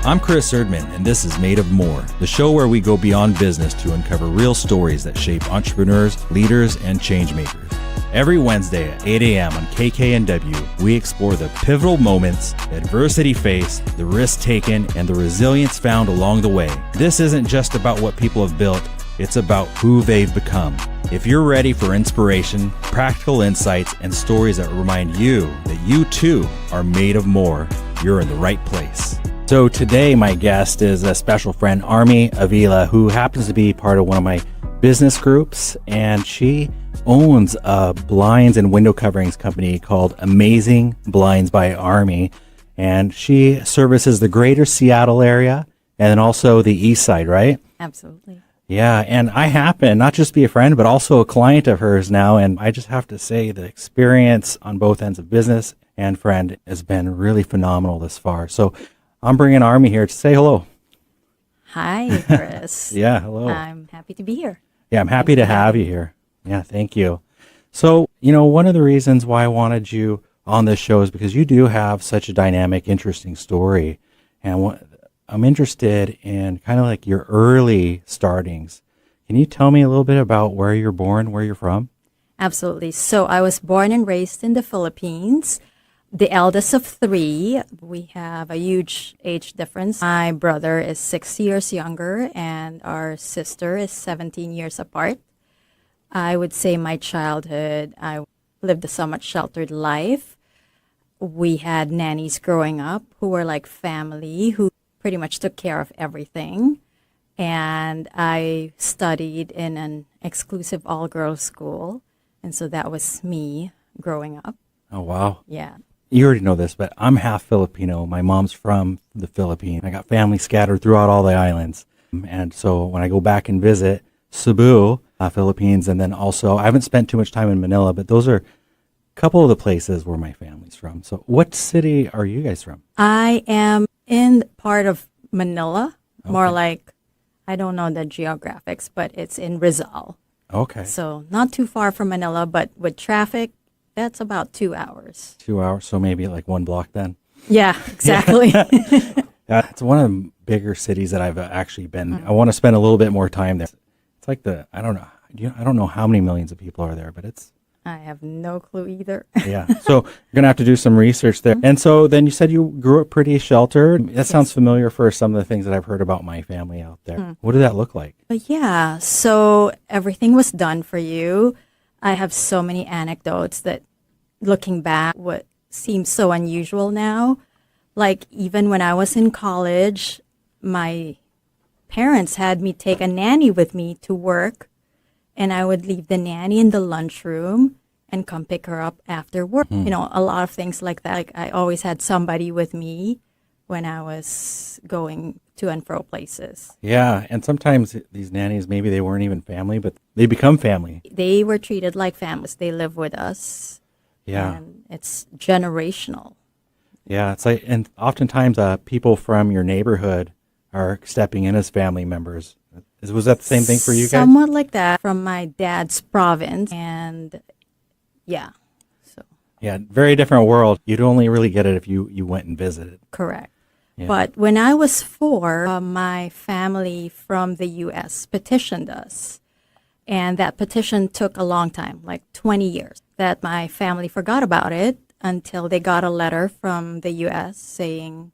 I'm Chris Erdmann, and this is Made of More, the show where we go beyond business to uncover real stories that shape entrepreneurs, leaders, and change makers. Every Wednesday at 8 a.m. on KKNW, we explore the pivotal moments, the adversity faced, the risks taken, and the resilience found along the way. This isn't just about what people have built, it's about who they've become. If you're ready for inspiration, practical insights, and stories that remind you that you too are made of more, you're in the right place. So today my guest is a special friend, Armi Avila, who happens to be part of one of my business groups, and she owns a blinds and window coverings company called Amazing Blinds by Armi, and she services the greater Seattle area and then also the east side, right? Absolutely. Yeah, and I happen not just to be a friend, but also a client of hers now, and I just have to say the experience on both ends of business and friend has been really phenomenal this far. So I'm bringing Armi here to say hello. Hi, Chris. Yeah, hello. I'm happy to be here. Yeah, I'm happy to have you here. Yeah, thank you. So, one of the reasons why I wanted you on this show is because you do have such a dynamic, interesting story. And I'm interested in kind of like your early startings. Can you tell me a little bit about where you're born, where you're from? Absolutely. So I was born and raised in the Philippines, the eldest of three. We have a huge age difference. My brother is 6 years younger and our sister is 17 years apart. I would say my childhood, I lived a somewhat sheltered life. We had nannies growing up who were like family, who pretty much took care of everything. And I studied in an exclusive all-girls school. And so that was me growing up. Oh, wow. Yeah. You already know this, but I'm half Filipino. My mom's from the Philippines. I got family scattered throughout all the islands. And so when I go back and visit Cebu, Philippines, and then also, I haven't spent too much time in Manila, but those are a couple of the places where my family's from. So what city are you guys from? I am in part of Manila, more Okay. like, I don't know the geographics, but it's in Rizal. Okay. So not too far from Manila, but with traffic, that's about 2 hours. 2 hours, so maybe like one block then. Yeah, exactly. Yeah, it's one of the bigger cities that I've actually been. I want to spend a little bit more time there. It's like I don't know. I don't know how many millions of people are there, but it's. I have no clue either. Yeah. So you're going to have to do some research there. And so then you said you grew up pretty sheltered. That sounds familiar for some of the things that I've heard about my family out there. What did that look like? But yeah, so everything was done for you. I have so many anecdotes that looking back, what seems so unusual now. Like even when I was in college, my parents had me take a nanny with me to work, and I would leave the nanny in the lunchroom and come pick her up after work. A lot of things like that. Like I always had somebody with me when I was going to and fro places. Yeah. And sometimes these nannies, maybe they weren't even family, but they become family. They were treated like families. They live with us. Yeah. And it's generational. Yeah. It's like, and oftentimes people from your neighborhood are stepping in as family members. Was that the same thing for you guys? Somewhat like that from my dad's province. And yeah. So Yeah, very different world. You'd only really get it if you went and visited. correct. Yeah. But when I was 4, my family from the U.S. petitioned us. And that petition took a long time, like 20 years, that my family forgot about it until they got a letter from the U.S. saying,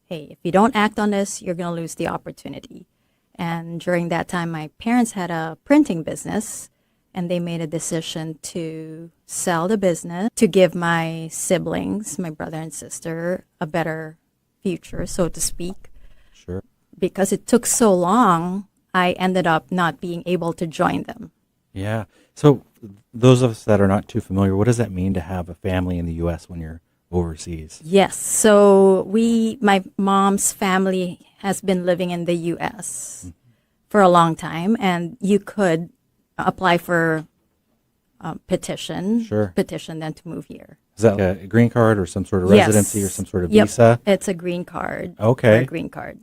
hey, if you don't act on this, you're going to lose the opportunity. And during that time, my parents had a printing business, and they made a decision to sell the business to give my siblings, my brother and sister, a better future, so to speak. Sure. Because it took so long, I ended up not being able to join them. Yeah. So those of us that are not too familiar, what does that mean to have a family in the U.S. when you're overseas? Yes. So my mom's family has been living in the U.S. for a long time, and you could apply for petition then to move here. Is that like a green card or some sort of Yes. residency or some sort of Yep. visa? It's a green card. Okay. Or a green card.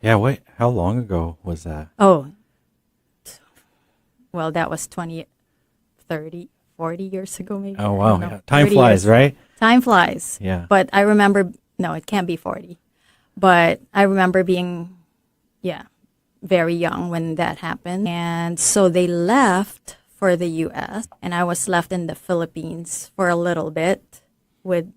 Yeah. Wait, how long ago was that? Oh, well, that was 20, 30, 40 years ago, maybe. Oh, I wow. don't know. Yeah. Time 30 flies, years. right? Time flies. Yeah. But I remember, no, it can't be 40. But I remember being, very young when that happened. And so they left for the US, and I was left in the Philippines for a little bit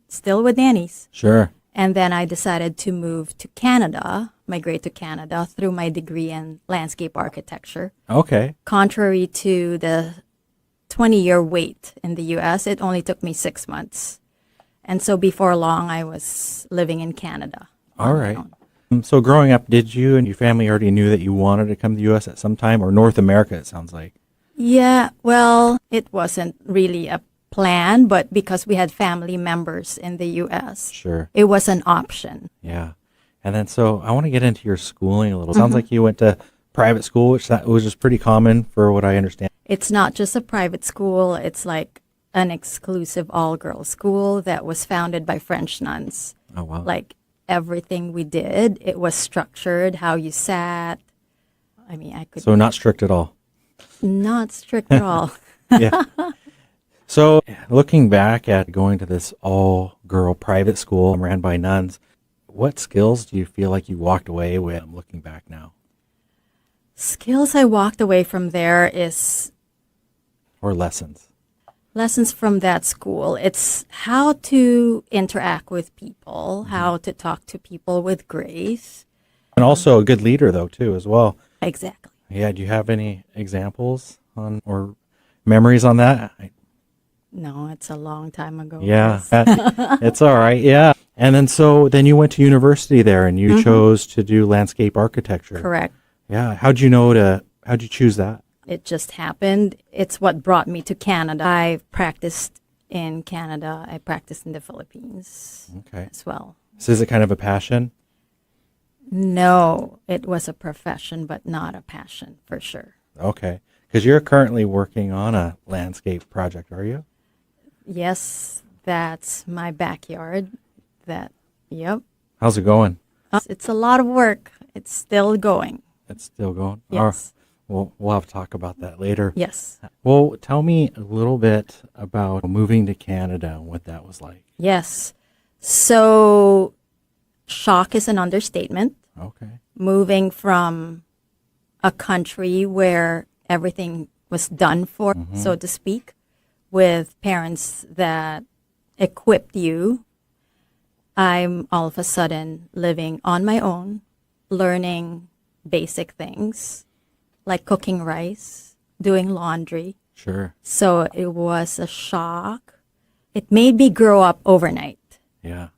still with nannies. Sure. And then I decided to move to Canada, migrate to Canada through my degree in landscape architecture. Okay. Contrary to the 20-year wait in the US, it only took me 6 months. And so before long, I was living in Canada. All right. So growing up, did you and your family already knew that you wanted to come to the U.S. at some time, or North America, it sounds like? Yeah, well, it wasn't really a plan, but because we had family members in the U.S., Sure. it was an option. Yeah. And then so I want to get into your schooling a little. Sounds like you went to private school, which that was just pretty common for what I understand. It's not just a private school. It's like an exclusive all-girls school that was founded by French nuns. Oh, wow. Like everything we did, it was structured, how you sat. I mean, I could So not strict at all. not strict at all. Yeah. So looking back at going to this all-girl private school ran by nuns, what skills do you feel like you walked away with looking back now? Skills I walked away from there is Or lessons? lessons from that school. It's how to interact with people, how to talk to people with grace. And also a good leader, though, too, as well. Exactly. Yeah, do you have any examples on or memories on that? No, it's a long time ago. Yeah, Yes. it's all right. Yeah. And then you went to university there and you chose to do landscape architecture. Correct. Yeah. How'd you choose that? It just happened. It's what brought me to Canada. I practiced in Canada. I practiced in the Philippines Okay. as well. So is it kind of a passion? No, it was a profession, but not a passion for sure. Okay. Because you're currently working on a landscape project, are you? Yes, that's my backyard. Yep. How's it going? It's a lot of work. It's still going. It's still going? Yes. We'll have to talk about that later. Yes. Well, tell me a little bit about moving to Canada and what that was like. Yes. So, shock is an understatement. Okay. Moving from a country where everything was done for, so to speak, with parents that equipped you, I'm all of a sudden living on my own, learning basic things like cooking rice, doing laundry. Sure. So it was a shock. It made me grow up overnight. Yeah.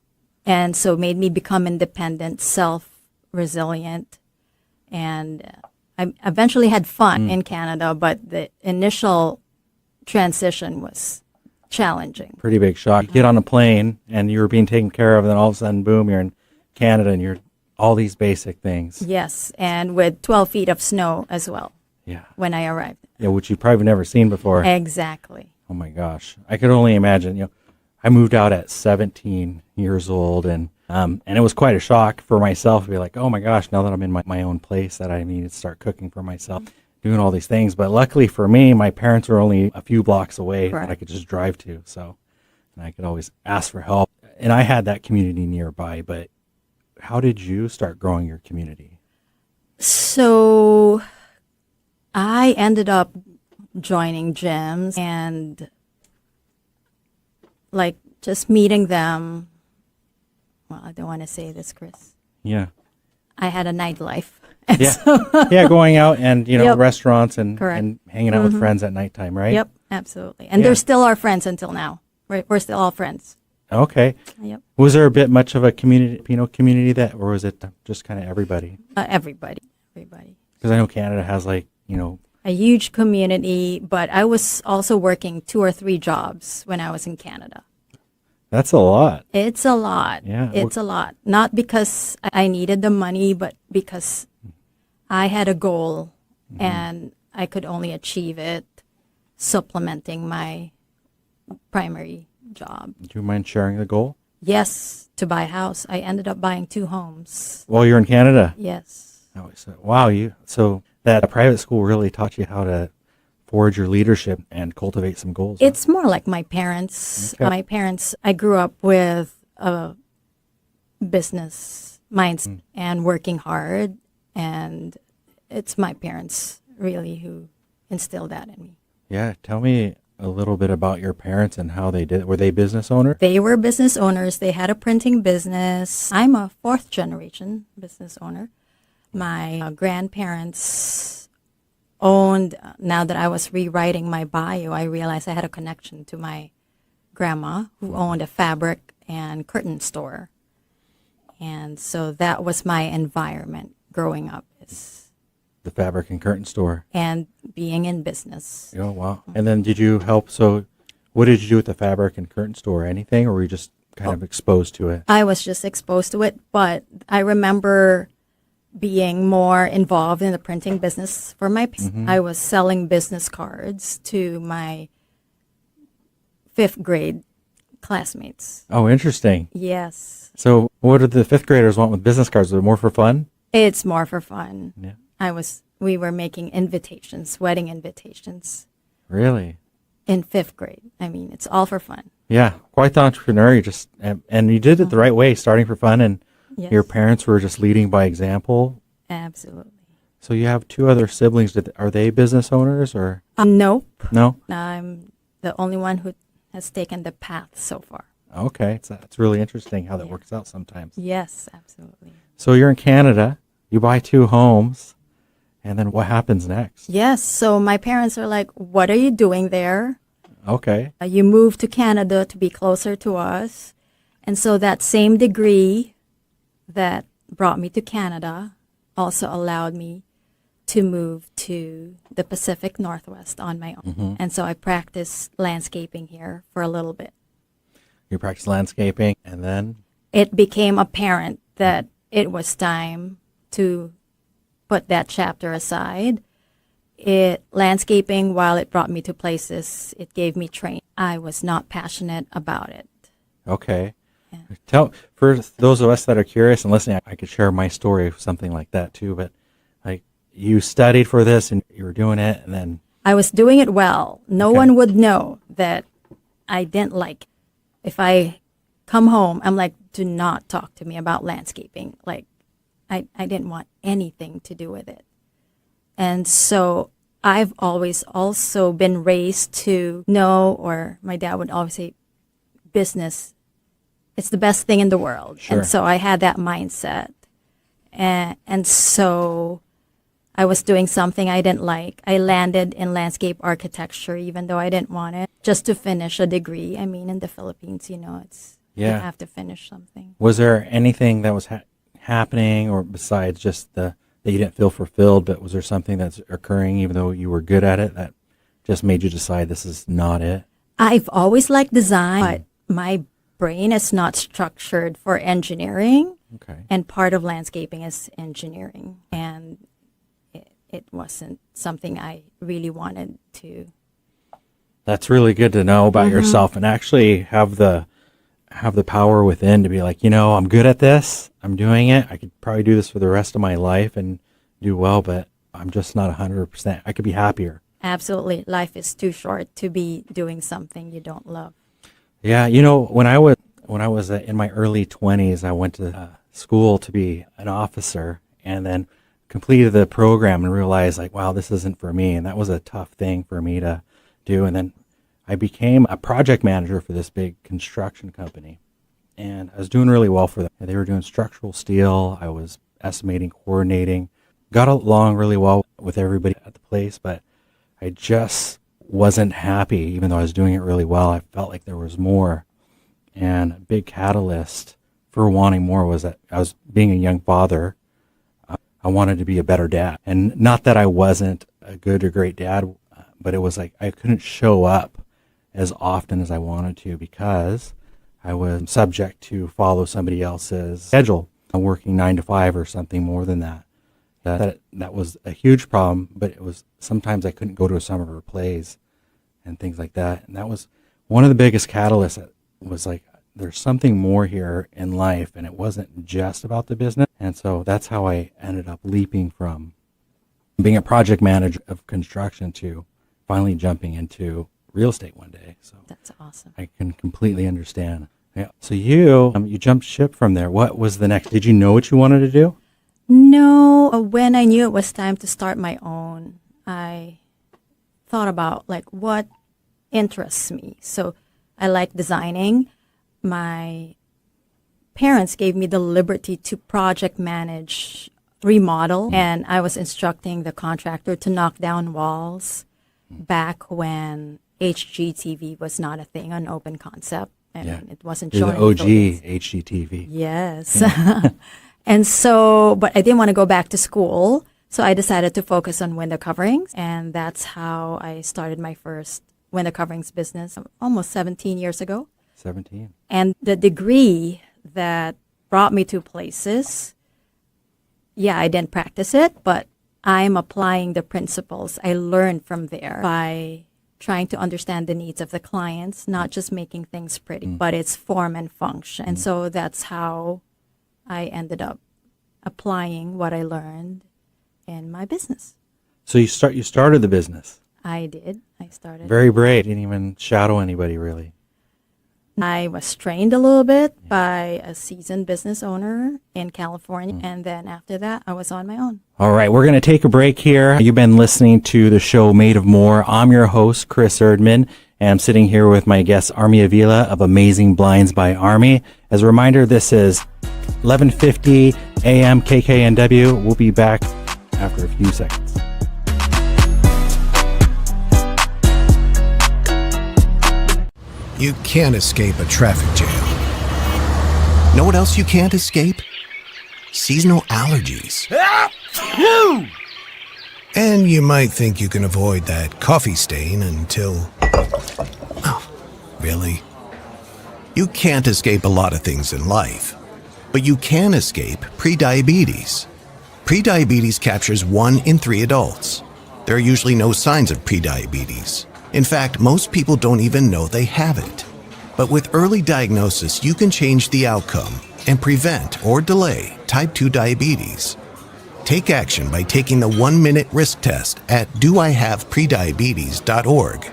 And so made me become independent, self-resilient. And I eventually had fun in Canada, but the initial transition was challenging. Pretty big shock. You get on a plane and you were being taken care of, and then all of a sudden, boom, you're in Canada and you're all these basic things. Yes, and with 12 feet of snow as well Yeah. when I arrived. Yeah, which you've probably never seen before. Exactly. Oh my gosh. I could only imagine, I moved out at 17 years old and it was quite a shock for myself to be like, oh my gosh, now that I'm in my own place that I need to start cooking for myself, doing all these things. But luckily for me, my parents were only a few blocks away that I could just drive to. So, and I could always ask for help. And I had that community nearby, but how did you start growing your community? So I ended up joining gyms and like just meeting them. Well, I don't want to say this, Chris. Yeah. I had a nightlife. Yeah. Yeah, going out and, Yep. restaurants and Correct. hanging out with friends at nighttime, right? Yep, absolutely. And Yeah. they're still our friends until now. We're still all friends. Okay. Yep. Was there a bit much of a Filipino community or was it just kind of everybody? Everybody. Because I know Canada has a huge community, but I was also working 2 or 3 jobs when I was in Canada. that's a lot. It's a lot. Yeah. It's a lot. Not because I needed the money, but because I had a goal and I could only achieve it supplementing my primary job. Do you mind sharing the goal? Yes, to buy a house. I ended up buying 2 homes. While you're in Canada? Yes. Oh, wow. So that private school really taught you how to forge your leadership and cultivate some goals. It's more like my parents. Okay. My parents, I grew up with a business mindset and working hard. And it's my parents really who instilled that in me. Yeah, tell me a little bit about your parents and how they did. Were they business owners? They were business owners. They had a printing business. I'm a fourth generation business owner. My grandparents owned, now that I was rewriting my bio, I realized I had a connection to my grandma who owned a fabric and curtain store. And so that was my environment growing up, is The fabric and curtain store. and being in business. Oh, wow. And then did you help? So what did you do with the fabric and curtain store? Anything, or were you just kind of exposed to it? I was just exposed to it, but I remember being more involved in the printing business for my I was selling business cards to my fifth grade classmates. Oh, interesting. Yes. So what did the fifth graders want with business cards? Were they more for fun? It's more for fun. Yeah. We were making invitations, wedding invitations Really? in fifth grade. I mean, it's all for fun. Yeah. Quite the entrepreneur. You just, and you did it the right way, starting for fun, and Yes. your parents were just leading by example. Absolutely. So you have two other siblings. Are they business owners or Nope. no? I'm the only one who has taken the path so far. Okay. It's really interesting how that works out sometimes. Yes, absolutely. So you're in Canada, you buy two homes, and then what happens next? Yes. So my parents are like, "What are you doing there? Okay. You moved to Canada to be closer to us." And so that same degree that brought me to Canada also allowed me to move to the Pacific Northwest on my own. And so I practiced landscaping here for a little bit. You practice landscaping, and then It became apparent that it was time to put that chapter aside. Landscaping, while it brought me to places, it gave me training. I was not passionate about it. okay. For those of us that are curious and listening, I could share my story of something like that too. But like, you studied for this and you were doing it, and then I was doing it well. No Okay. one would know that I didn't like. If I come home, I'm like, do not talk to me about landscaping. Like, I didn't want anything to do with it. And so I've always also been raised to know, or my dad would always say, business, it's the best thing in the world. Sure. And so I had that mindset. And so I was doing something I didn't like. I landed in landscape architecture, even though I didn't want it, just to finish a degree. I mean, in the Philippines, you Yeah. you have to finish something. was there anything that was happening, or besides just that you didn't feel fulfilled, but was there something that's occurring even though you were good at it that just made you decide this is not it? I've always liked design, but my brain is not structured for engineering, Okay. and part of landscaping is engineering. And it wasn't something I really wanted to. That's really good to know about yourself, and actually have the power within to be like, I'm good at this. I'm doing it. I could probably do this for the rest of my life and do well, but I'm just not 100%. I could be happier. Absolutely. Life is too short to be doing something you don't love. Yeah, when I was in my early 20s, I went to school to be an officer, and then completed the program and realized like, wow, this isn't for me, and that was a tough thing for me to do. And then I became a project manager for this big construction company, and I was doing really well for them. They were doing structural steel. I was estimating, coordinating, got along really well with everybody at the place, but I just wasn't happy. Even though I was doing it really well, I felt like there was more. And a big catalyst for wanting more was that I was being a young father. I wanted to be a better dad. And not that I wasn't a good or great dad, but it was like I couldn't show up as often as I wanted to because I was subject to follow somebody else's schedule. I'm working 9 to 5 or something more than that. That was a huge problem, but it was sometimes I couldn't go to some of her plays and things like that. And that was one of the biggest catalysts. That was like, there's something more here in life, and it wasn't just about the business. And so that's how I ended up leaping from being a project manager of construction to finally jumping into real estate one day. So That's awesome. I can completely understand. Yeah. So you jumped ship from there. What was the next? Did you know what you wanted to do? No, when I knew it was time to start my own, I thought about like what interests me. So I like designing. My parents gave me the liberty to project manage, remodel, and I was instructing the contractor to knock down walls back when HGTV was not a thing, an open concept, and it wasn't You're shown the in OG Philippines. HGTV. Yes. And so, but I didn't want to go back to school, so I decided to focus on window coverings, and that's how I started my first window coverings business almost 17 years ago. 17. And the degree that brought me to places, yeah, I didn't practice it, but I'm applying the principles I learned from there by trying to understand the needs of the clients, not just making things pretty, but its form and function. And so that's how I ended up applying what I learned in my business. So you started the business. I did. I started. Very brave. Didn't even shadow anybody really. I was trained a little bit by a seasoned business owner in California, and then after that, I was on my own. All right, we're going to take a break here. You've been listening to the show Made of More. I'm your host, Chris Erdmann, and I'm sitting here with my guest, Armi Avila of Amazing Blinds by Armi. As a reminder, this is 11:50 a.m. KKNW. We'll be back after a few seconds. You can't escape a traffic jam. Know what else you can't escape? Seasonal allergies. And you might think you can avoid that coffee stain until... Oh, really? You can't escape a lot of things in life, but you can escape prediabetes. Prediabetes captures 1 in 3 adults. There are usually no signs of prediabetes. In fact, most people don't even know they have it. But with early diagnosis, you can change the outcome and prevent or delay type 2 diabetes. Take action by taking the 1-minute risk test at doihaveprediabetes.org.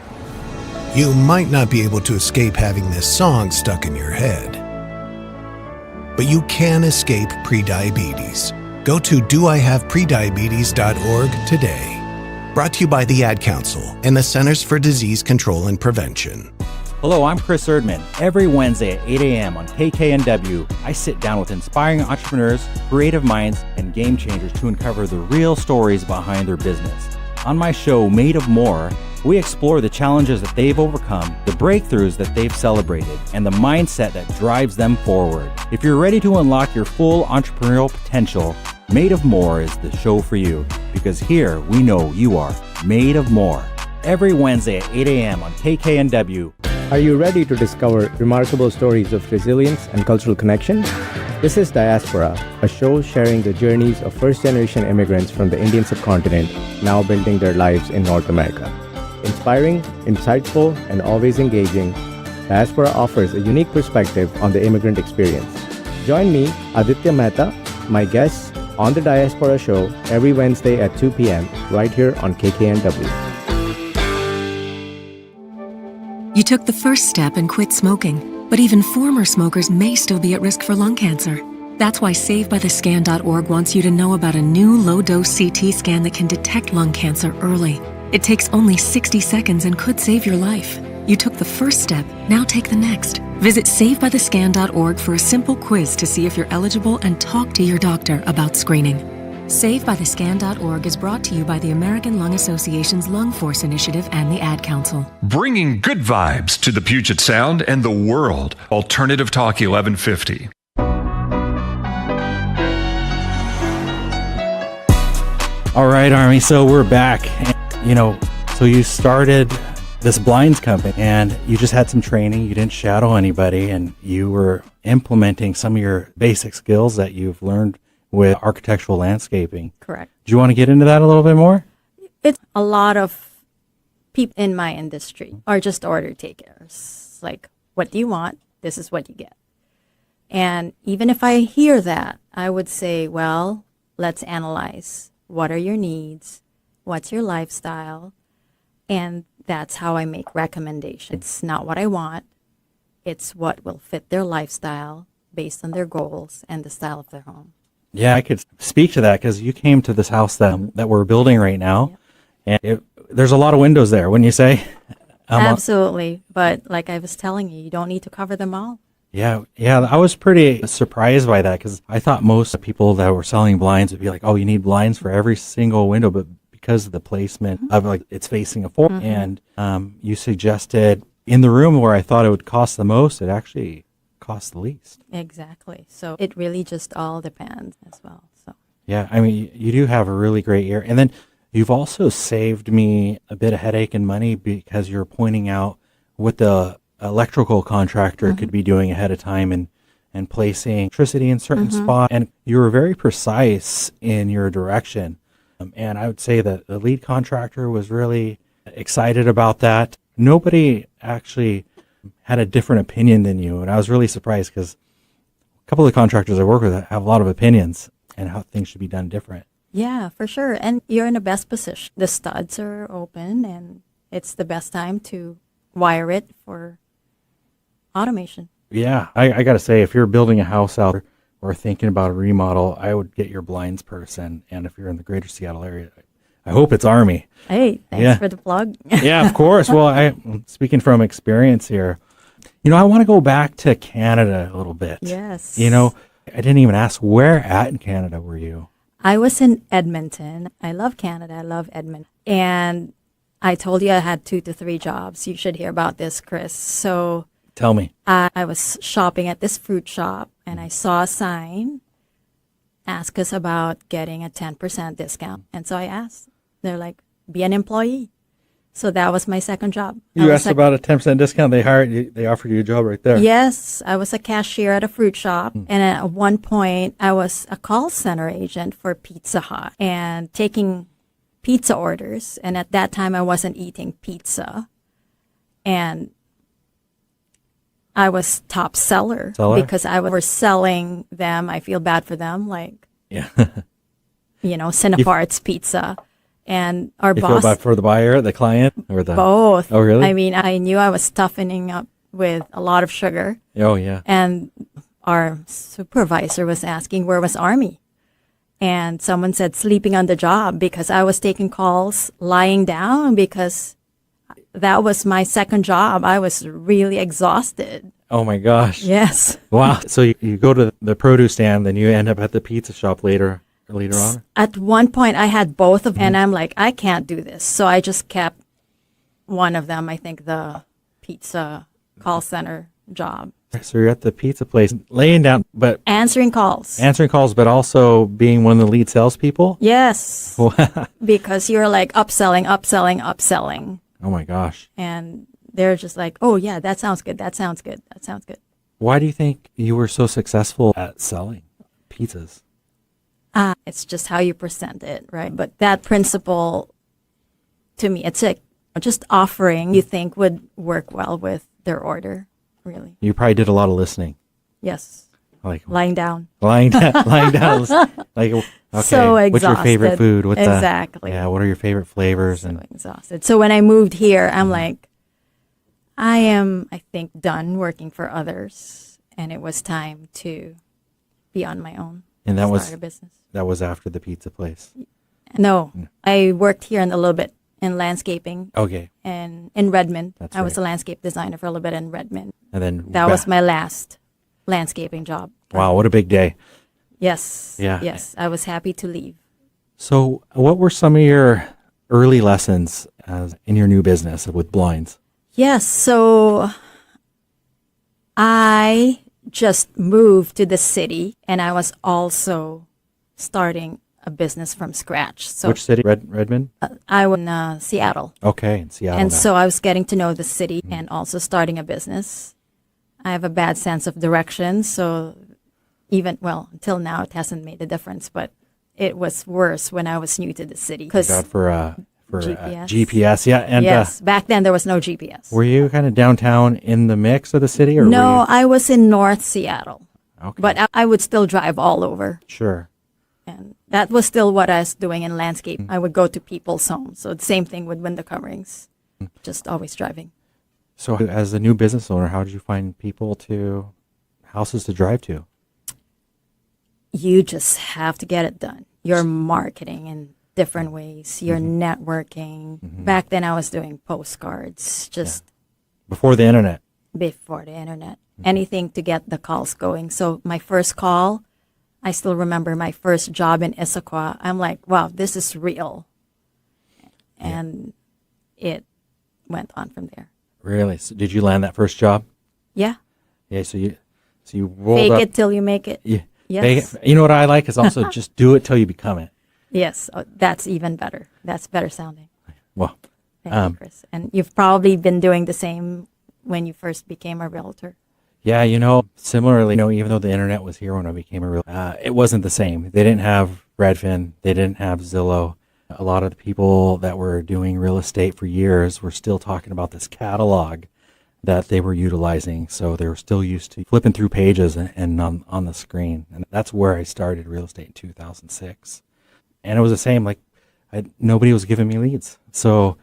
You might not be able to escape having this song stuck in your head, but you can escape prediabetes. Go to doihaveprediabetes.org today. Brought to you by the Ad Council and the Centers for Disease Control and Prevention. Hello, I'm Chris Erdmann. Every Wednesday at 8 a.m. on KKNW, I sit down with inspiring entrepreneurs, creative minds, and game changers to uncover the real stories behind their business. On my show, Made of More, we explore the challenges that they've overcome, the breakthroughs that they've celebrated, and the mindset that drives them forward. If you're ready to unlock your full entrepreneurial potential, Made of More is the show for you, because here we know you are made of more. Every Wednesday at 8 a.m. on KKNW. Are you ready to discover remarkable stories of resilience and cultural connection? This is Diaspora, a show sharing the journeys of first-generation immigrants from the Indian subcontinent now building their lives in North America. Inspiring, insightful, and always engaging, Diaspora offers a unique perspective on the immigrant experience. Join me, Aditya Mehta, my guests, on the Diaspora Show every Wednesday at 2 p.m. right here on KKNW. You took the first step and quit smoking, but even former smokers may still be at risk for lung cancer. That's why SaveByTheScan.org wants you to know about a new low-dose CT scan that can detect lung cancer early. It takes only 60 seconds and could save your life. You took the first step, now take the next. Visit SaveByTheScan.org for a simple quiz to see if you're eligible and talk to your doctor about screening. SaveByTheScan.org is brought to you by the American Lung Association's Lung Force Initiative and the Ad Council. Bringing good vibes to the Puget Sound and the world. Alternative Talk 1150. All right, Armi, so we're back. And, so you started this blinds company and you just had some training. You didn't shadow anybody and you were implementing some of your basic skills that you've learned with architectural landscaping. Correct. Do you want to get into that a little bit more? It's a lot of people in my industry are just order takers. Like, what do you want? This is what you get. And even if I hear that, I would say, well, let's analyze. What are your needs? What's your lifestyle? And that's how I make recommendations. It's not what I want. It's what will fit their lifestyle based on their goals and the style of their home. Yeah, I could speak to that because you came to this house that we're building right now, and there's a lot of windows there, wouldn't you say? Absolutely. But like I was telling you, you don't need to cover them all. Yeah, I was pretty surprised by that because I thought most people that were selling blinds would be like, oh, you need blinds for every single window, but because of the placement of like it's facing a floor, and you suggested in the room where I thought it would cost the most, it actually costs the least. Exactly. So it really just all depends as well. So Yeah, I mean, you do have a really great ear. And then you've also saved me a bit of headache and money because you're pointing out what the electrical contractor could be doing ahead of time and placing electricity in certain spots. And you were very precise in your direction. And I would say that the lead contractor was really excited about that. Nobody actually had a different opinion than you. And I was really surprised because a couple of the contractors I work with have a lot of opinions and how things should be done different. yeah, for sure. And you're in the best position. The studs are open and it's the best time to wire it for automation. Yeah, I got to say, if you're building a house out there or thinking about a remodel, I would get your blinds person. And if you're in the greater Seattle area, I hope it's Armi. Hey, thanks for the plug. Yeah, of course. Well, speaking from experience here, I want to go back to Canada a little bit. Yes. I didn't even ask, where at in Canada were you? I was in Edmonton. I love Canada. I love Edmonton. And I told you I had 2 to 3 jobs. You should hear about this, Chris. So Tell me. I was shopping at this fruit shop and I saw a sign, ask us about getting a 10% discount. And so I asked. They're like, be an employee. So that was my second job. You asked about a 10% discount. They hired you. They offered you a job right there. Yes, I was a cashier at a fruit shop. And at one point, I was a call center agent for Pizza Hut and taking pizza orders. And at that time, I wasn't eating pizza. And I was top seller? Because I was selling them. I feel bad for them, like, Yeah. Cineparts Pizza. And our You boss. feel bad for the buyer, the client, or the Both. Oh, really? I mean, I knew I was toughening up with a lot of sugar. Oh, yeah. And our supervisor was asking, where was Armi? And someone said, sleeping on the job, because I was taking calls lying down because that was my second job. I was really exhausted. Oh, my gosh. Yes. Wow. So you go to the produce stand, then you end up at the pizza shop later on? At one point, I had both of them, and I'm like, I can't do this. So I just kept one of them, I think the pizza call center job. So you're at the pizza place, laying down, but Answering calls. but also being one of the lead salespeople? Yes. Because you're like upselling. Oh, my gosh. And they're just like, oh, yeah, that sounds good. That sounds good. Why do you think you were so successful at selling pizzas? It's just how you present it, right? But that principle, to me, it's like just offering you think would work well with their order, really. You probably did a lot of listening. Yes. Like lying down. Lying down. Like, okay, so exhausted. What's your favorite food? Exactly. What are your favorite flavors? So exhausted. So when I moved here, I'm like, I am, I think, done working for others. And it was time to be on my own. And start a business. That was after the pizza place. No, I worked here in a little bit in landscaping. Okay. And in Redmond. That's I was right. a landscape designer for a little bit in Redmond. And then that was my last landscaping job. Wow, what a big day. Yes. Yeah. Yes, I was happy to leave. So what were some of your early lessons in your new business with blinds? Yes, so I just moved to the city and I was also starting a business from scratch. So Which city? Redmond? I was in Seattle. Okay, in Seattle. And now. so I was getting to know the city and also starting a business. I have a bad sense of direction, so until now it hasn't made a difference, but it was worse when I was new to the city. Because for GPS. GPS, yeah. And yes, back then there was no GPS. were you kind of downtown in the mix of the city? Or No, were I was in North Seattle. Okay. But I would still drive all over. Sure. And that was still what I was doing in landscape. I would go to people's homes. So the same thing with window coverings, just always driving. So as a new business owner, how did you find houses to drive to? You just have to get it done. You're marketing in different ways. You're networking. Back then I was doing postcards just Before the internet. before the internet. Anything to get the calls going. So my first call, I still remember my first job in Issaquah. I'm like, wow, this is real. And it went on from there. Really? So did you land that first job? Yeah. Yeah. So you rolled Fake up. it till you make it. Yeah. Yes. You know what I like is also just do it till you become it. Yes. Oh, that's even better. That's better sounding. Well, Thank you, Chris. And you've probably been doing the same when you first became a realtor. yeah, similarly, even though the internet was here when I became a real, it wasn't the same. They didn't have Redfin. They didn't have Zillow. A lot of the people that were doing real estate for years were still talking about this catalog that they were utilizing. So they were still used to flipping through pages and on the screen. And that's where I started real estate in 2006. And it was the same, like nobody was giving me leads. So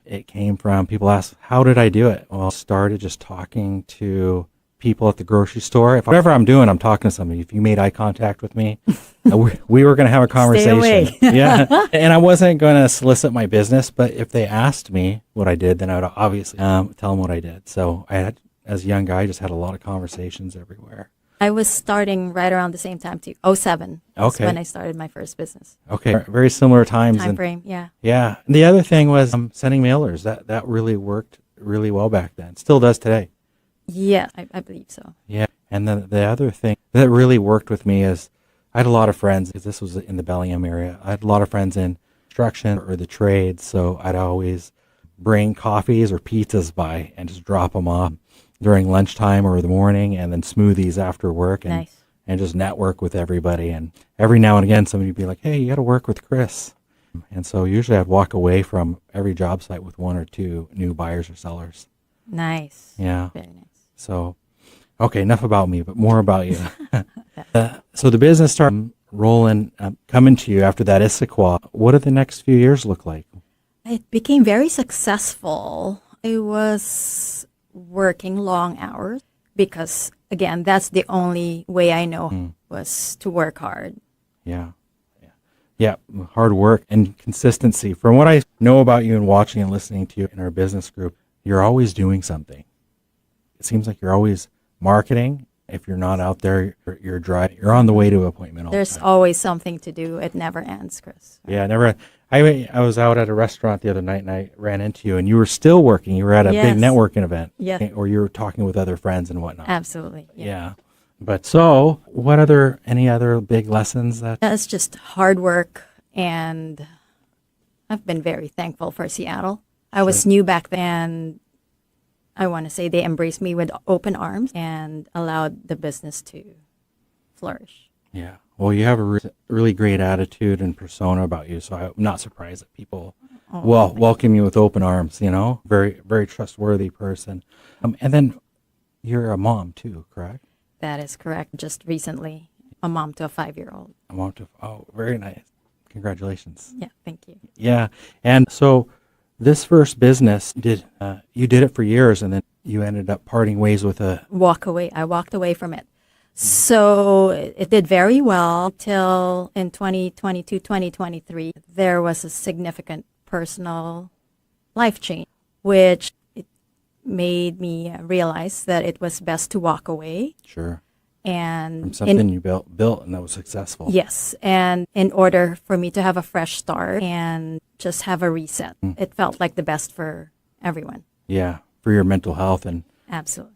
it came from people asked, how did I do it? Well, I started just talking to people at the grocery store. If whatever I'm doing, I'm talking to somebody. If you made eye contact with me, we were going to have a conversation. away. Yeah. And I wasn't going to solicit my business, but if they asked me what I did, then I would obviously tell them what I did. So as a young guy, I just had a lot of conversations everywhere. I was starting right around the same time too. 07 is Okay. when I started my first business. Okay. Very similar times. Time and- frame, yeah. Yeah. And the other thing was sending mailers. That really worked really well back then. Still does today. Yeah, I believe so. Yeah. And the other thing that really worked with me is I had a lot of friends, because this was in the Bellingham area. I had a lot of friends in construction or the trades. So I'd always bring coffees or pizzas by and just drop them off during lunchtime or the morning, and then smoothies after work, and Nice. and just network with everybody. And every now and again, somebody would be like, hey, you got to work with Chris. And so usually I'd walk away from every job site with one or two new buyers or sellers. Nice. Yeah. Very nice. So, okay, enough about me, but more about you. So the business started rolling, coming to you after that Issaquah. What did the next few years look like? It became very successful. I was working long hours because, again, that's the only way I know was to work hard. Yeah. Yeah, hard work and consistency. From what I know about you and watching and listening to you in our business group, you're always doing something. It seems like you're always marketing. If you're not out there, you're driving. You're on the way to an appointment all the There's time. always something to do. It never ends, Chris. Yeah, never. I was out at a restaurant the other night and I ran into you, and you were still working. You were at a big Yes. networking event, Yes. or you were talking with other friends and whatnot. Absolutely. Yeah. But so, any other big lessons that? It's just hard work, and I've been very thankful for Seattle. I was new back then. I want to say they embraced me with open arms and allowed the business to flourish. Yeah. Well, you have a really great attitude and persona about you, so I'm not surprised that people welcome you with open arms. Very, very trustworthy person. And then you're a mom too, correct? That is correct. Just recently, a mom to a 5-year-old. A mom to. Oh, very nice. Congratulations. Yeah, thank you. Yeah. And so this first business you did it for years, and then you ended up parting ways with a. I walked away from it. So it did very well till in 2022, 2023, there was a significant personal life change, which it made me realize that it was best to walk away. Sure. And From something you built and that was successful. yes, and in order for me to have a fresh start and just have a reset, it felt like the best for everyone. Yeah. For your mental health and Absolutely.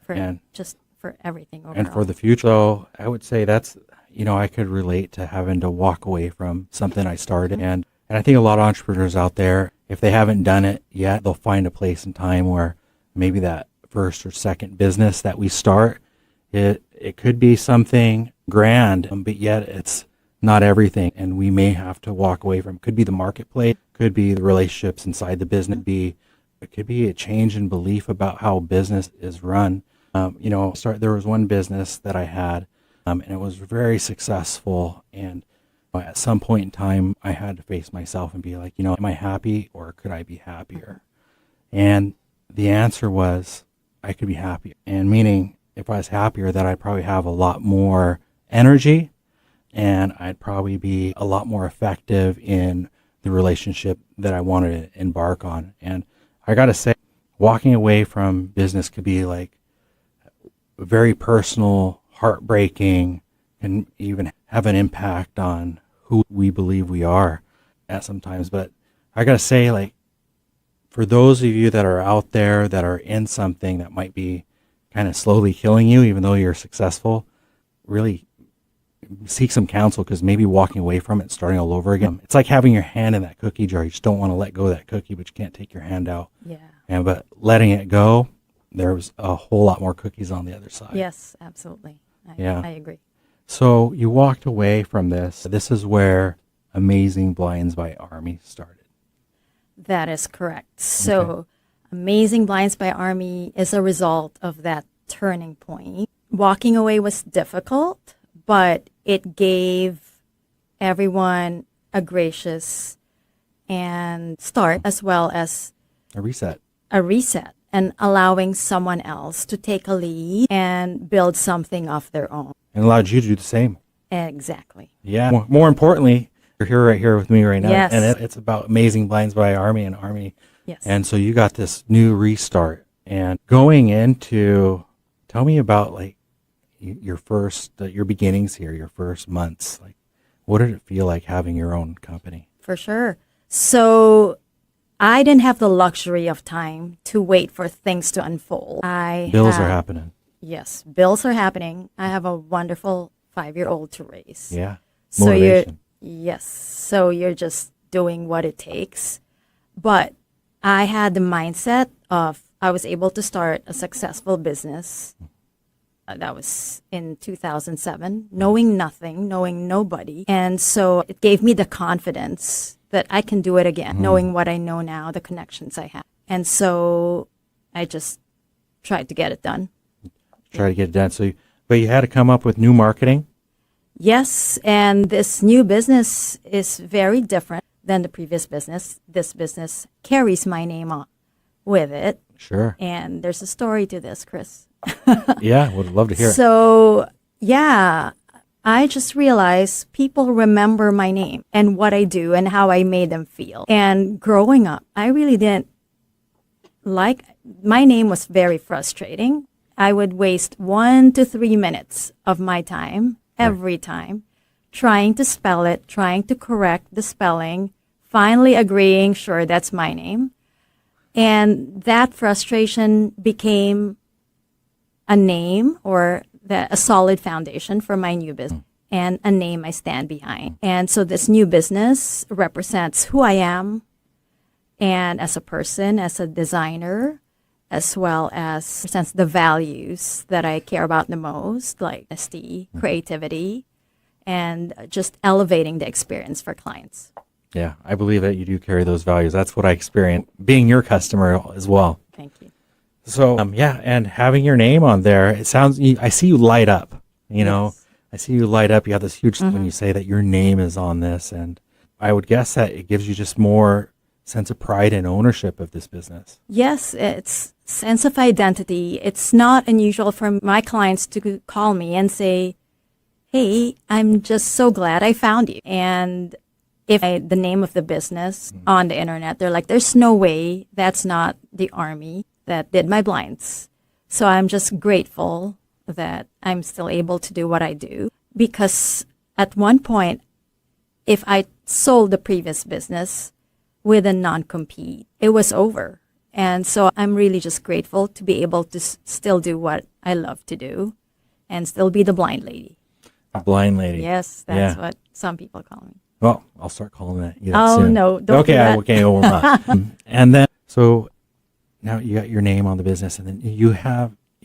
For everything overall. for the future. So I would say that's, I could relate to having to walk away from something I started. And I think a lot of entrepreneurs out there, if they haven't done it yet, they'll find a place and time where maybe that first or second business that we start, it could be something grand, but yet it's not everything. And we may have to walk away from, could be the marketplace, could be the relationships inside the business, it could be a change in belief about how business is run. There was one business that I had, and it was very successful. And at some point in time, I had to face myself and be like, am I happy or could I be happier? And the answer was, I could be happier. And meaning, if I was happier, that I'd probably have a lot more energy, and I'd probably be a lot more effective in the relationship that I wanted to embark on. And I got to say, walking away from business could be like very personal, heartbreaking, and even have an impact on who we believe we are at sometimes. But I got to say, like, for those of you that are out there that are in something that might be kind of slowly killing you, even though you're successful, really seek some counsel, because maybe walking away from it, starting all over again, it's like having your hand in that cookie jar. You just don't want to let go of that cookie, but you can't take your hand out. Yeah. But letting it go, there was a whole lot more cookies on the other side. Yes, absolutely. I agree. So you walked away from this. This is where Amazing Blinds by Armi started. That is correct. So Amazing Blinds by Armi is a result of that turning point. Walking away was difficult, but it gave everyone a gracious and start, as well as A reset. And allowing someone else to take a lead and build something of their own. And allowed you to do the same. Exactly. Yeah. More importantly, you're here right here with me right now. Yes. And it's about Amazing Blinds by Armi and Armi. Yes. And so you got this new restart. And going into, tell me about like your first, your beginnings here, your first months. Like, what did it feel like having your own company? For sure. So I didn't have the luxury of time to wait for things to unfold. Bills are happening. Yes, bills are happening. I have a wonderful 5-year-old to raise. Yeah. So Motivation. so you're just doing what it takes. But I had the mindset of I was able to start a successful business. That was in 2007, knowing nothing, knowing nobody. And so it gave me the confidence that I can do it again, knowing what I know now, the connections I have. And so I just tried to get it done. Try to get it done. But you had to come up with new marketing. Yes, and this new business is very different than the previous business. This business carries my name on with it. Sure. And there's a story to this, Chris. Yeah, would love to hear it. So, yeah, I just realized people remember my name and what I do and how I made them feel. And growing up, I really didn't like, my name was very frustrating. I would waste 1 to 3 minutes of my time every time trying to spell it, trying to correct the spelling, finally agreeing, sure, that's my name. And that frustration became a name or a solid foundation for my new business and a name I stand behind. And so this new business represents who I am and as a person, as a designer, as well as represents the values that I care about the most, like honesty, creativity, and just elevating the experience for clients. Yeah, I believe that you do carry those values. That's what I experienced being your customer as well. Thank you. So, yeah, and having your name on there, it sounds, I see you light up, you know, Yes. I see you light up. You have this huge, when you say that your name is on this, and I would guess that it gives you just more sense of pride and ownership of this business. Yes, it's sense of identity. It's not unusual for my clients to call me and say, hey, I'm just so glad I found you. And if the name of the business on the internet, they're like, there's no way that's not the Armi that did my blinds. So I'm just grateful that I'm still able to do what I do, because at one point, if I sold the previous business with a non-compete, it was over. And so I'm really just grateful to be able to still do what I love to do and still be the blind lady. A blind lady. Yes, that's what some people call me. Well, I'll start calling that you Oh, soon. no, don't do okay, that. Okay, well, not. And then, so now you got your name on the business, and then you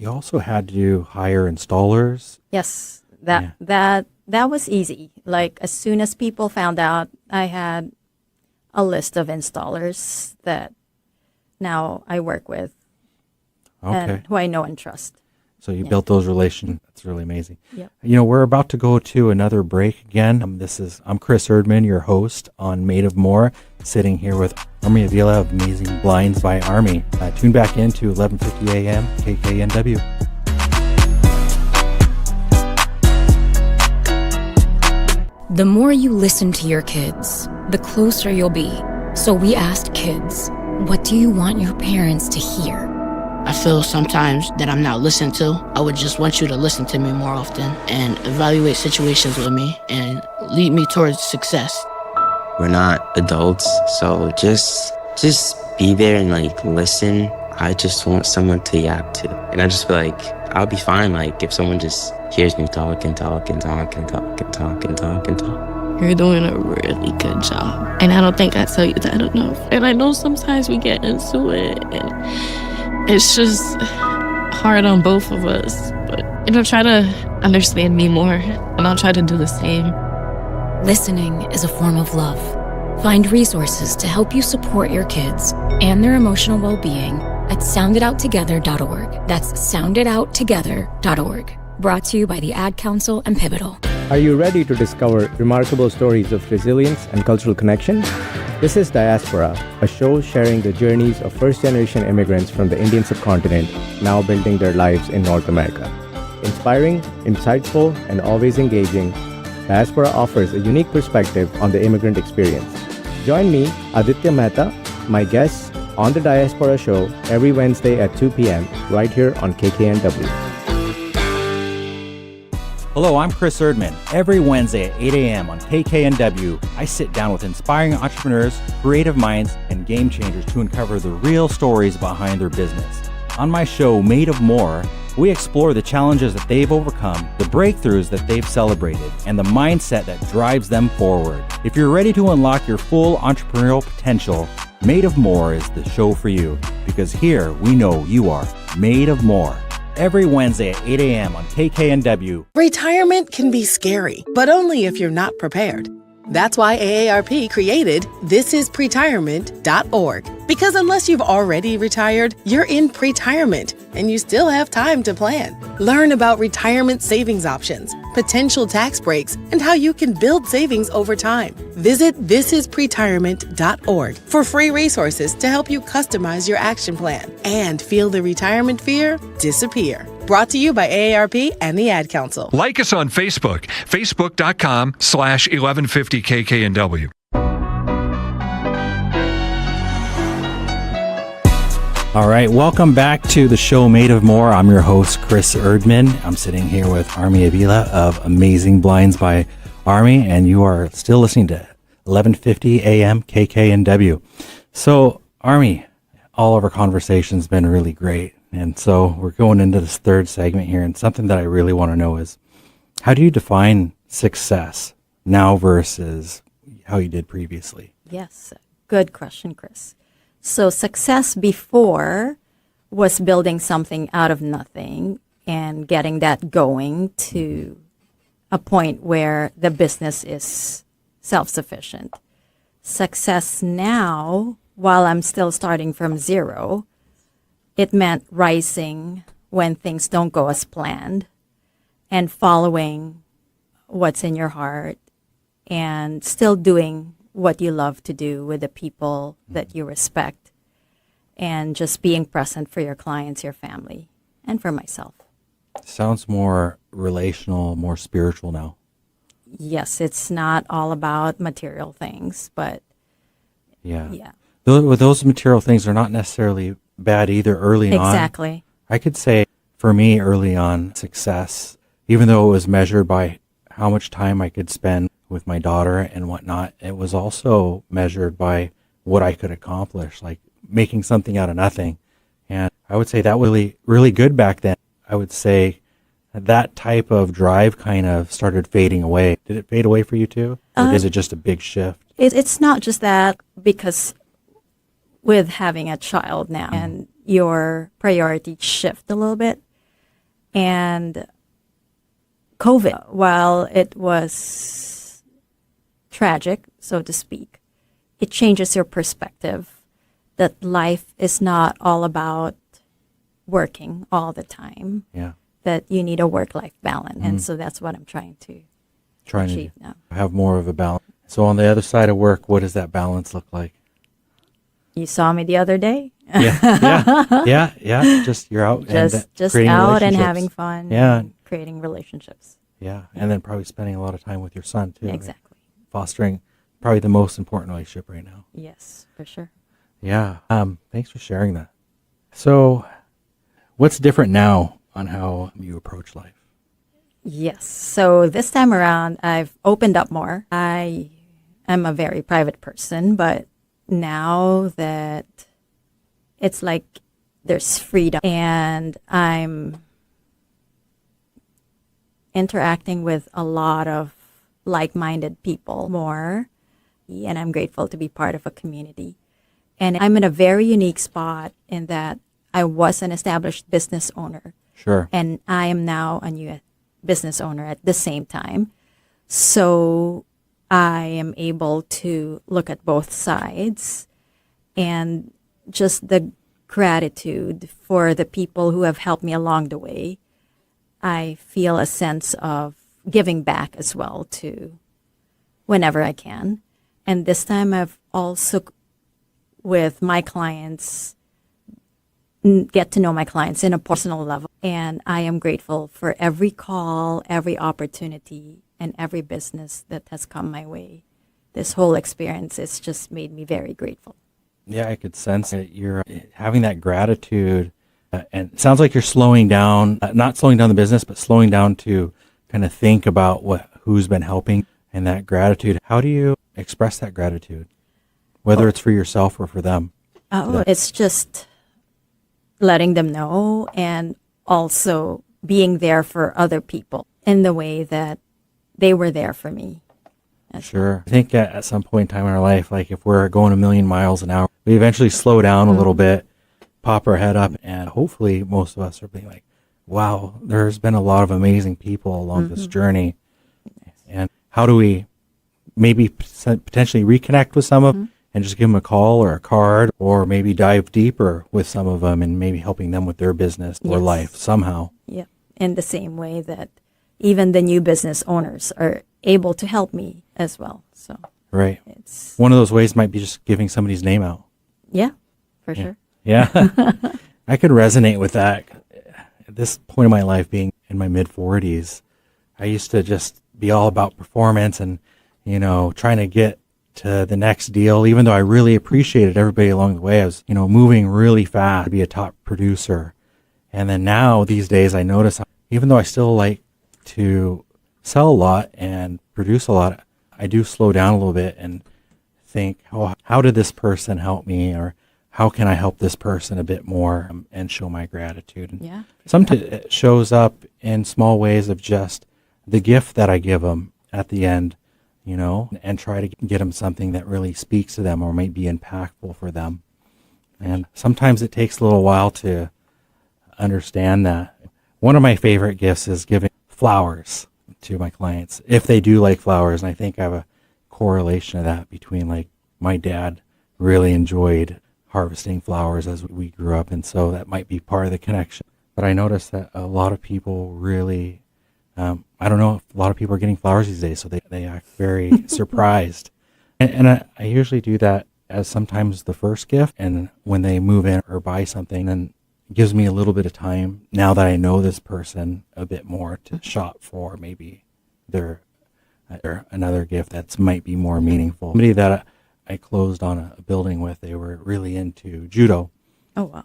also had to hire installers. Yes, that was easy. Like as soon as people found out, I had a list of installers that now I work with Okay. and who I know and trust. So you built those relations. That's really amazing. Yep. We're about to go to another break again. I'm Chris Erdmann, your host on Made of More, sitting here with Armi Avila of Amazing Blinds by Armi. Tune back in to 11:50 a.m. KKNW. The more you listen to your kids, the closer you'll be. So we asked kids, what do you want your parents to hear? I feel sometimes that I'm not listened to. I would just want you to listen to me more often and evaluate situations with me and lead me towards success. We're not adults, so just be there and listen. I just want someone to yap to. And I just feel like I'll be fine if someone just hears me talk and talk and talk and talk and talk and talk and talk. You're doing a really good job. And I don't think I tell you that enough. And I know sometimes we get into it and it's just hard on both of us. But try to understand me more and I'll try to do the same. Listening is a form of love. Find resources to help you support your kids and their emotional well-being at sounditouttogether.org. That's sounditouttogether.org. Brought to you by the Ad Council and Pivotal. Are you ready to discover remarkable stories of resilience and cultural connection? This is Diaspora, a show sharing the journeys of first-generation immigrants from the Indian subcontinent now building their lives in North America. Inspiring, insightful, and always engaging, Diaspora offers a unique perspective on the immigrant experience. Join me, Aditya Mehta, my guests, on the Diaspora Show every Wednesday at 2 p.m. right here on KKNW. Hello, I'm Chris Erdmann. Every Wednesday at 8 a.m. on KKNW, I sit down with inspiring entrepreneurs, creative minds, and game changers to uncover the real stories behind their business. On my show, Made of More, we explore the challenges that they've overcome, the breakthroughs that they've celebrated, and the mindset that drives them forward. If you're ready to unlock your full entrepreneurial potential, Made of More is the show for you, because here we know you are made of more. Every Wednesday at 8 a.m. on KKNW. Retirement can be scary, but only if you're not prepared. That's why AARP created thisispretirement.org. Because unless you've already retired, you're in pretirement and you still have time to plan. Learn about retirement savings options, potential tax breaks, and how you can build savings over time. Visit thisispretirement.org for free resources to help you customize your action plan and feel the retirement fear disappear. Brought to you by AARP and the Ad Council. Like us on Facebook, facebook.com/1150KKNW. All right, welcome back to the show Made of More. I'm your host, Chris Erdmann. I'm sitting here with Armi Avila of Amazing Blinds by Armi, and you are still listening to 1150 AM KKNW. So, Armi, all of our conversation's been really great. And so we're going into this third segment here, and something that I really want to know is, how do you define success now versus how you did previously? Yes, good question, Chris. So success before was building something out of nothing and getting that going to a point where the business is self-sufficient. Success now, while I'm still starting from zero, it meant rising when things don't go as planned and following what's in your heart and still doing what you love to do with the people that you respect and just being present for your clients, your family, and for myself. Sounds more relational, more spiritual now. Yes, it's not all about material things, but yeah. Those material things are not necessarily bad either early on. Exactly. I could say for me early on, success, even though it was measured by how much time I could spend with my daughter and whatnot, it was also measured by what I could accomplish, like making something out of nothing. And I would say that was really, really good back then. I would say that type of drive kind of started fading away. Did it fade away for you too? Or is it just a big shift? It's not just that, because with having a child now and your priorities shift a little bit. And COVID, while it was tragic, so to speak, it changes your perspective that life is not all about working all the time. Yeah. that you need a work-life balance. And so that's what I'm trying to achieve now. Have more of a balance. So on the other side of work, what does that balance look like? You saw me the other day. Yeah. Just you're out Just creating out and relationships. having fun. Yeah. And creating relationships. Yeah, and then probably spending a lot of time with your son too. right? Exactly. Fostering probably the most important relationship right now. Yes, for sure. Yeah. Thanks for sharing that. So, what's different now on how you approach life? Yes. So this time around, I've opened up more. I am a very private person, but now that it's like there's freedom and I'm interacting with a lot of like-minded people more, and I'm grateful to be part of a community. And I'm in a very unique spot in that I was an established business owner. Sure. And I am now a new business owner at the same time. So I am able to look at both sides, and just the gratitude for the people who have helped me along the way. I feel a sense of giving back as well to whenever I can. And this time I've also, with my clients, get to know my clients in a personal level. And I am grateful for every call, every opportunity, and every business that has come my way. This whole experience has just made me very grateful. Yeah, I could sense that you're having that gratitude. And it sounds like you're slowing down, not slowing down the business, but slowing down to kind of think about who's been helping and that gratitude. How do you express that gratitude, whether it's for yourself or for them? It's just letting them know, and also being there for other people in the way that they were there for me. Sure. I think at some point in time in our life, like if we're going a million miles an hour, we eventually slow down a little bit, pop our head up, and hopefully most of us are being like, wow, there's been a lot of amazing people along this journey. And how do we maybe potentially reconnect with some of them and just give them a call or a card, or maybe dive deeper with some of them and maybe helping them with their business or life somehow? Yeah. In the same way that even the new business owners are able to help me as well. So right. It's one of those ways might be just giving somebody's name out. Yeah, for sure. Yeah. I could resonate with that. At this point in my life, being in my mid-40s, I used to just be all about performance and, trying to get to the next deal, even though I really appreciated everybody along the way. I was, moving really fast to be a top producer. And then now, these days, I notice, even though I still like to sell a lot and produce a lot, I do slow down a little bit and think, oh, how did this person help me? Or how can I help this person a bit more and show my gratitude? And Yeah. sometimes it shows up in small ways of just the gift that I give them at the end, and try to get them something that really speaks to them or might be impactful for them. And sometimes it takes a little while to understand that. One of my favorite gifts is giving flowers to my clients, if they do like flowers. And I think I have a correlation of that between, like, my dad really enjoyed harvesting flowers as we grew up, and so that might be part of the connection. But I noticed that a lot of people really, I don't know if a lot of people are getting flowers these days, so they act very surprised. And I usually do that as sometimes the first gift, and when they move in or buy something, then it gives me a little bit of time, now that I know this person a bit more, to shop for maybe their another gift that might be more meaningful. Somebody that I closed on a building with, they were really into judo. Oh, wow.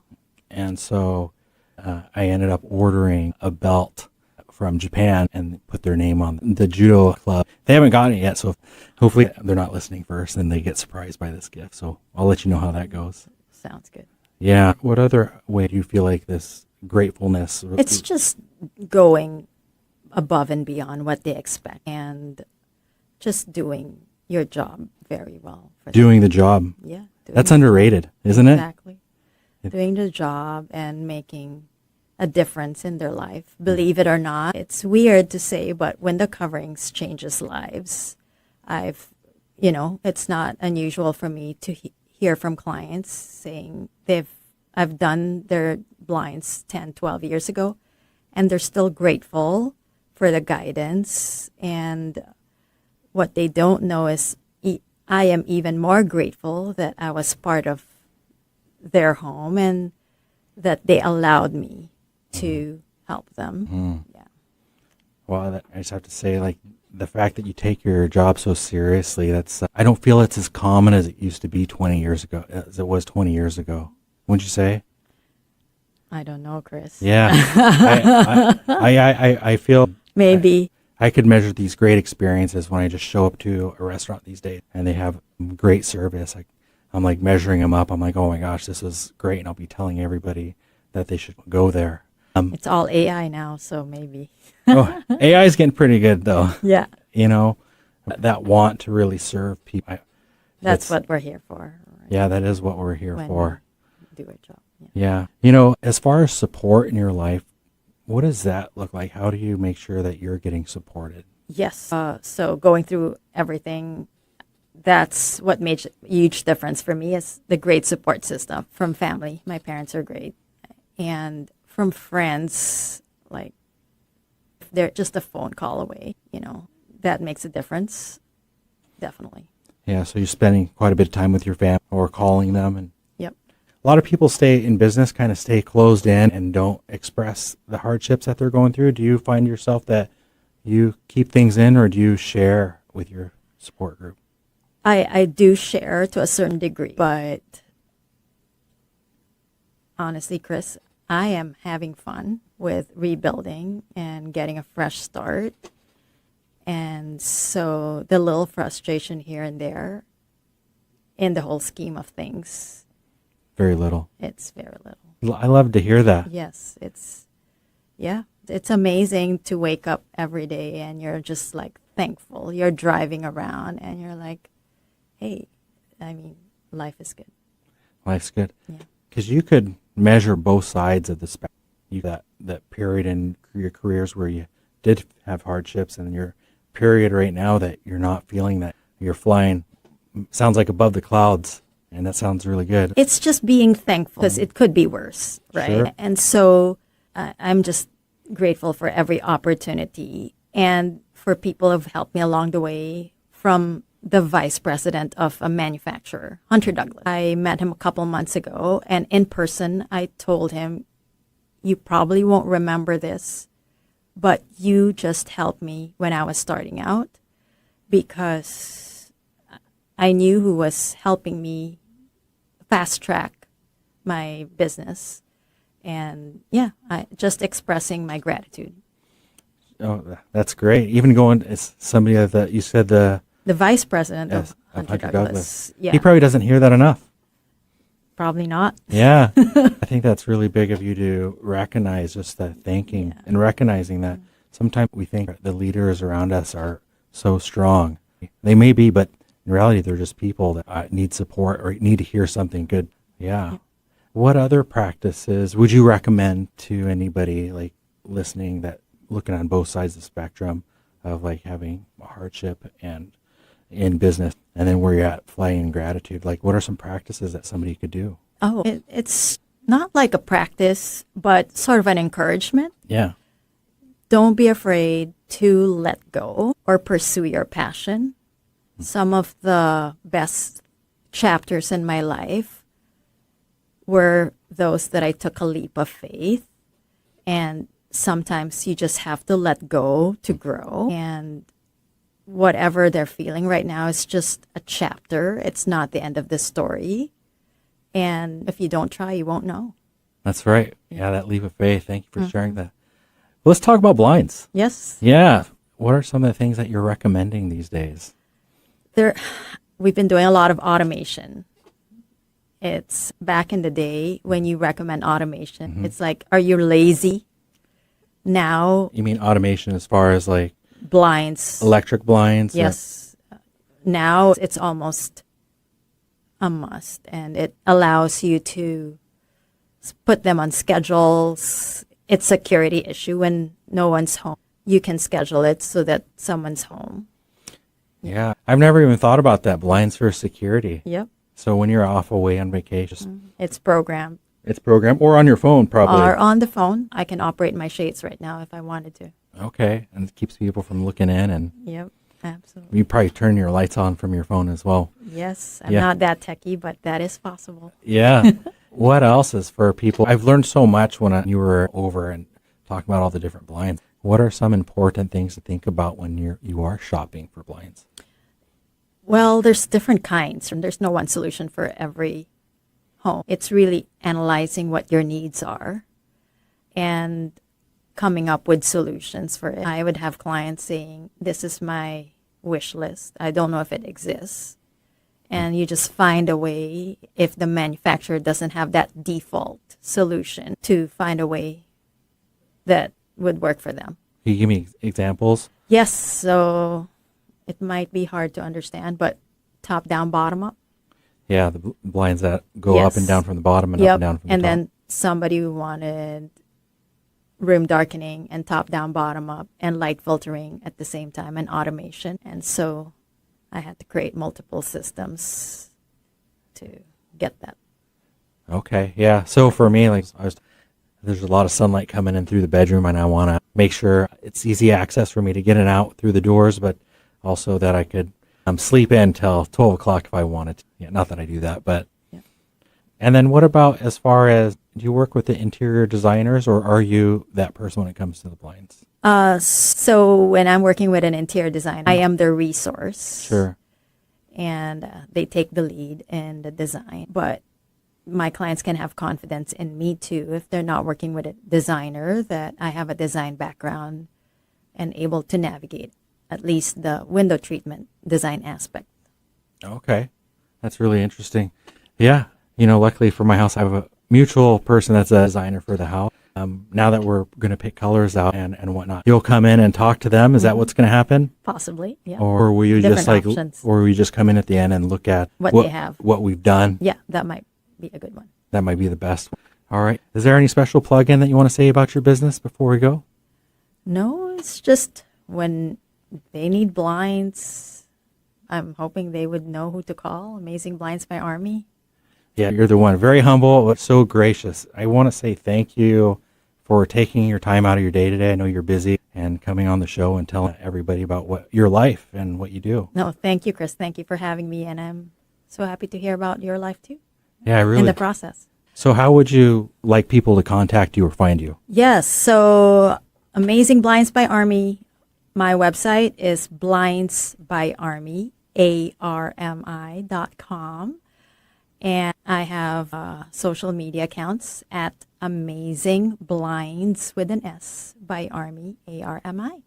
And so I ended up ordering a belt from Japan and put their name on the judo club. They haven't gotten it yet, so hopefully they're not listening first and they get surprised by this gift. So I'll let you know how that goes. Sounds good. Yeah. What other way do you feel like this gratefulness? It's just going above and beyond what they expect and just doing your job very well. Doing the job. Yeah. That's underrated, isn't it? Exactly. Doing the job and making a difference in their life. Believe it or not, it's weird to say, but when the coverings changes lives, it's not unusual for me to hear from clients saying I've done their blinds 10, 12 years ago, and they're still grateful for the guidance. And what they don't know is I am even more grateful that I was part of their home and that they allowed me to help them. Yeah. Well, I just have to say, like, the fact that you take your job so seriously, that's, I don't feel it's as common as it used to be 20 years ago, as it was 20 years ago. Wouldn't you say? I don't know, Chris. Yeah. I feel Maybe. I could measure these great experiences when I just show up to a restaurant these days and they have great service. I'm like measuring them up. I'm like, oh my gosh, this is great. And I'll be telling everybody that they should go there. It's all AI now, so maybe. Oh, AI is getting pretty good though. Yeah. You know, that want to really serve people. That's what we're here for. Right? Yeah, that is what we're here for. Do our job. Yeah. You know, as far as support in your life, what does that look like? How do you make sure that you're getting supported? Yes. So going through everything, that's what made a huge difference for me is the great support system from family. My parents are great. And from friends, like they're just a phone call away, that makes a difference. Definitely. Yeah. So you're spending quite a bit of time with your family or calling them. And yep. A lot of people stay in business, kind of stay closed in and don't express the hardships that they're going through. Do you find yourself that you keep things in or do you share with your support group? I do share to a certain degree, but honestly, Chris, I am having fun with rebuilding and getting a fresh start. And so the little frustration here and there in the whole scheme of things. Very little. It's very little. I love to hear that. Yes, it's amazing to wake up every day and you're just like thankful. You're driving around and you're like, hey, life is good. Life's good. Yeah. Because you could measure both sides of the spectrum. That period in your careers where you did have hardships and your period right now that you're not feeling that. You're flying, sounds like above the clouds. And that sounds really good. It's just being thankful because it could be worse, right? Sure. And so I'm just grateful for every opportunity and for people who have helped me along the way, from the vice president of a manufacturer, Hunter Douglas. I met him a couple months ago, and in person, I told him, you probably won't remember this, but you just helped me when I was starting out, because I knew who was helping me fast track my business. And I just expressing my gratitude. Oh, that's great. Even going as somebody that you said the vice president of Hunter Douglas. Yeah. He probably doesn't hear that enough. Probably not. Yeah. I think that's really big of you to recognize just the thanking and recognizing that sometimes we think the leaders around us are so strong. They may be, but in reality, they're just people that need support or need to hear something good. Yeah. What other practices would you recommend to anybody like listening that looking on both sides of the spectrum of like having a hardship and in business and then where you're at flying in gratitude? Like what are some practices that somebody could do? Oh, it's not like a practice, but sort of an encouragement. Yeah. Don't be afraid to let go or pursue your passion. Some of the best chapters in my life were those that I took a leap of faith. And sometimes you just have to let go to grow. And whatever they're feeling right now is just a chapter. It's not the end of the story. And if you don't try, you won't know. That's right. Yeah, that leap of faith. Thank you for sharing that. Let's talk about blinds. Yes. Yeah. What are some of the things that you're recommending these days? We've been doing a lot of automation. It's back in the day when you recommend automation. It's like, are you lazy? Now. You mean automation as far as like blinds? Electric blinds? Yes. Now it's almost a must, and it allows you to put them on schedules. It's a security issue when no one's home. You can schedule it so that someone's home. Yeah. I've never even thought about that. Blinds for security. Yep. So when you're off away on vacation. It's programmed. It's programmed or on your phone, probably. Or on the phone. I can operate my shades right now if I wanted to. Okay, and it keeps people from looking in, and Yep, absolutely. you probably turn your lights on from your phone as well. Yes, I'm Yeah. not that techie, but that is possible. Yeah. What else is for people? I've learned so much when you were over and talking about all the different blinds. What are some important things to think about when you are shopping for blinds? Well, there's different kinds, and there's no one solution for every home. It's really analyzing what your needs are and coming up with solutions for it. I would have clients saying, this is my wish list. I don't know if it exists. And you just find a way, if the manufacturer doesn't have that default solution, to find a way that would work for them. Can you give me examples? Yes, so it might be hard to understand, but top down, bottom up. Yeah, the blinds that go up and down from the bottom and up and down from the and top. then somebody who wanted room darkening and top down, bottom up, and light filtering at the same time, and automation. And so I had to create multiple systems to get that. Okay, yeah. So for me, there's a lot of sunlight coming in through the bedroom, and I want to make sure it's easy access for me to get in and out through the doors, but also that I could sleep in till 12 o'clock if I wanted to. Yeah, not that I do that, but. Yeah. And then what about as far as, do you work with the interior designers, or are you that person when it comes to the blinds? So when I'm working with an interior designer, I am their resource. Sure. And they take the lead in the design. But my clients can have confidence in me too if they're not working with a designer, that I have a design background and able to navigate at least the window treatment design aspect. Okay. That's really interesting. Yeah. Luckily for my house, I have a mutual person that's a designer for the house. Now that we're going to pick colors out and whatnot, you'll come in and talk to them. Is that what's going to happen? Possibly, yeah. Or will you Different options. or will you just come in at the end and look at what they have, what we've done? Yeah, that might be a good one. That might be the best. All right. Is there any special plug-in that you want to say about your business before we go? No, it's just when they need blinds, I'm hoping they would know who to call. Amazing Blinds by Armi. Yeah, you're the one. Very humble, but so gracious. I want to say thank you for taking your time out of your day today. I know you're busy, and coming on the show and telling everybody about your life and what you do. No, thank you, Chris. Thank you for having me, and I'm so happy to hear about your life too. Yeah, really. In the process. So how would you like people to contact you or find you? Yes, so Amazing Blinds by Armi. My website is blindsbyarmi, ARMI.com. And I have social media accounts at Amazing Blinds with an S by Armi, ARMI.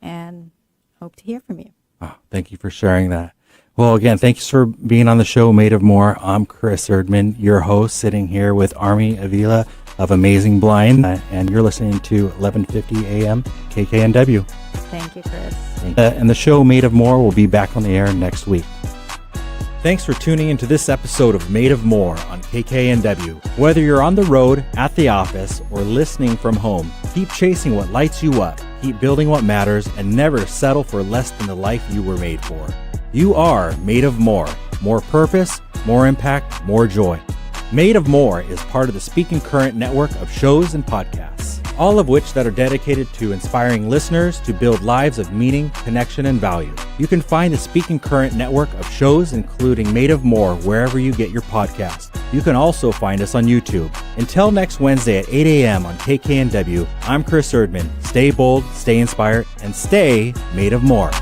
And hope to hear from you. Oh, thank you for sharing that. Well, again, thanks for being on the show, Made of More. I'm Chris Erdmann, your host, sitting here with Armi Avila of Amazing Blind, and you're listening to 1150 AM KKNW. Thank you, Chris. And the show Made of More will be back on the air next week. Thanks for tuning into this episode of Made of More on KKNW. Whether you're on the road, at the office, or listening from home, keep chasing what lights you up, keep building what matters, and never settle for less than the life you were made for. You are made of more. More purpose, more impact, more joy. Made of More is part of the Speaking Current network of shows and podcasts, all of which that are dedicated to inspiring listeners to build lives of meaning, connection, and value. You can find the Speaking Current network of shows, including Made of More, wherever you get your podcast. You can also find us on YouTube. Until next Wednesday at 8 a.m. on KKNW, I'm Chris Erdmann. Stay bold, stay inspired, and stay made of more.